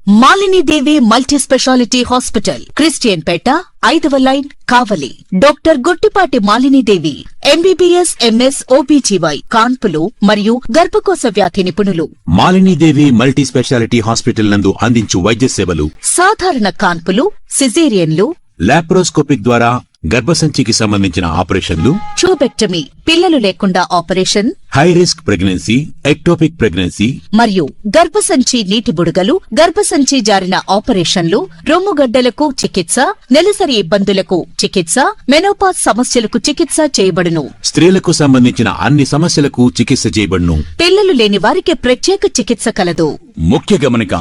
Malini Devi multi speciality hospital, Christian Peta, 5వ line, Kavali. Doctor Guttipati Malinidevi, MBBS, MS, OBGY, కాన్పులు మరియు గర్భకోశ వ్యాధి నిపుణులు. మాలినీదేవి మల్టీ స్పెషాలిటీ హాస్పిటల్ నందు అందించు వైద్య సేవలు: సాధారణ కాన్పులు, సిజేరియన్లు, లాప్రోస్కోపిక్ ద్వారా గర్భసంచికి సంబంధించిన ఆపరేషన్లు, ట్యూబెక్టమీ, పిల్లలు లేకుండా operation, high risk pregnancy, ectopic pregnancy మరియు గర్భసంచి నీటి బుడగలు, గర్భసంచి జారిన ఆపరేషన్లు, రొమ్ముగడ్డలకు చికిత్స, నెలసరి ఇబ్బందులకు చికిత్స, మెనోపాజ్ సమస్యలకు చికిత్స చేయబడును. స్త్రీలకు సంబంధించిన అన్ని సమస్యలకు చికిత్స చేయబడును. పిల్లలు లేని వారికి ప్రత్యేక చికిత్స కలదు. ముఖ్య గమనిక: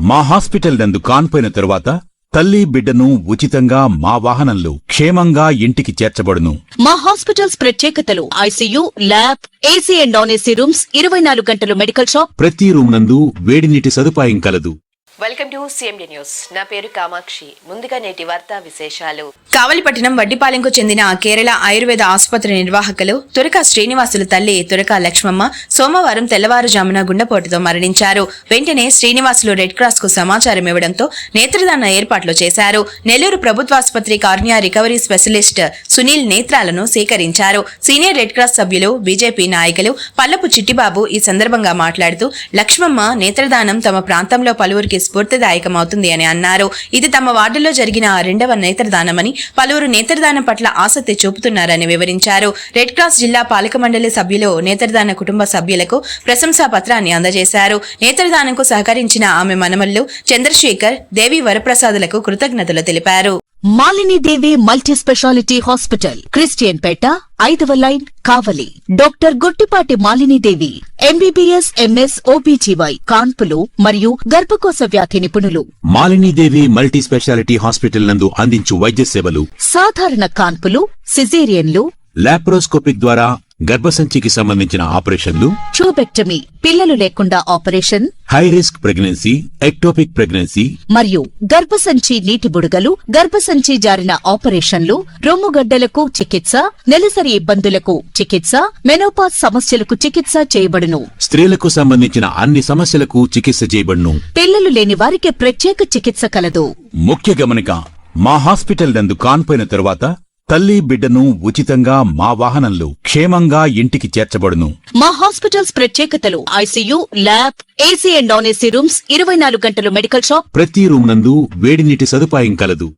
మా హాస్పిటల్ నందు కాన్పోయిన తరువాత తల్లి బిడ్డను ఉచితంగా మా వాహనంలో క్షేమంగా ఇంటికి చేర్చబడును. మా హాస్పిటల్స్ ప్రత్యేకతలు: ICU, lab, AC and non AC rooms, 24 గంటలు మెడికల్ షాప్, ప్రతి రూమ్ నందు వేడి నీటి సదుపాయం కలదు. Welcome to CMD news. నా పేరు కామాక్షి. ముందుగా నేటి వార్తా విశేషాలు. కావలిపట్టణం వడ్డిపాలెంకు చెందిన కేరళ ఆయుర్వేద ఆసుపత్రి నిర్వాహకులు తురక శ్రీనివాసులు తల్లి తురక లక్ష్మమ్మ సోమవారం తెల్లవారుజామున గుండెపోటుతో మరణించారు. వెంటనే శ్రీనివాసులు రెడ్ క్రాస్ కు సమాచారం ఇవ్వడంతో నేత్రదాన ఏర్పాట్లు చేశారు. నెల్లూరు ప్రభుత్వాసుపత్రి కార్నియా రికవరీ స్పెషలిస్ట్ సునీల్ నేత్రాలను సేకరించారు. సీనియర్ రెడ్ క్రాస్ సభ్యులు, బీజేపీ నాయకులు పల్లపు చిట్టిబాబు ఈ సందర్భంగా మాట్లాడుతూ లక్ష్మమ్మ నేత్రదానం తమ ప్రాంతంలో పలువురికి స్ఫూర్తిదాయకమవుతుంది అని అన్నారు. ఇది తమ వార్డులో జరిగిన 2వ నేత్రదానమని, పలువురు నేత్రదానం పట్ల ఆసక్తి చూపుతున్నారని వివరించారు. రెడ్ క్రాస్ జిల్లా పాలక మండలి సభ్యులు నేత్రదాన కుటుంబ సభ్యులకు ప్రశంసా పత్రాన్ని అందజేశారు. నేత్రదానంకు సహకరించిన ఆమె మనమల్లు చంద్రశేఖర్, దేవి వరప్రసాదులకు కృతజ్ఞతలు తెలిపారు. Malinidevi multi speciality hospital, Christian Peta, 5వ line, Kavali. Doctor Guttipati Malinidevi, MBBS, MS, OBGY, కాన్పులు మరియు గర్భకోశ వ్యాధి నిపుణులు. మాలినీదేవి మల్టీ స్పెషాలిటీ హాస్పిటల్ నందు అందించు వైద్య సేవలు: సాధారణ కాన్పులు, సిజేరియన్లు, లాప్రోస్కోపిక్ ద్వారా గర్భసంచికి సంబంధించిన ఆపరేషన్లు, ట్యూబెక్టమీ, పిల్లలు లేకుండా operation, high risk pregnancy, ectopic pregnancy మరియు గర్భసంచి నీటి బుడగలు, గర్భసంచి జారిన ఆపరేషన్లు, రొమ్ముగడ్డలకు చికిత్స, నెలసరి ఇబ్బందులకు చికిత్స, మెనోపాజ్ సమస్యలకు చికిత్స చేయబడును. స్త్రీలకు సంబంధించిన అన్ని సమస్యలకు చికిత్స చేయబడును. పిల్లలు లేని వారికి ప్రత్యేక చికిత్స కలదు. ముఖ్య గమనిక: మా హాస్పిటల్ నందు కాన్పోయిన తరువాత తల్లి బిడ్డను ఉచితంగా మా వాహనంలో క్షేమంగా ఇంటికి చేర్చబడును. మా హాస్పిటల్స్ ప్రత్యేకతలు: ICU, lab, AC and non AC rooms, 24 గంటలు మెడికల్ షాప్, ప్రతి రూమ్ నందు వేడి నీటి సదుపాయం కలదు.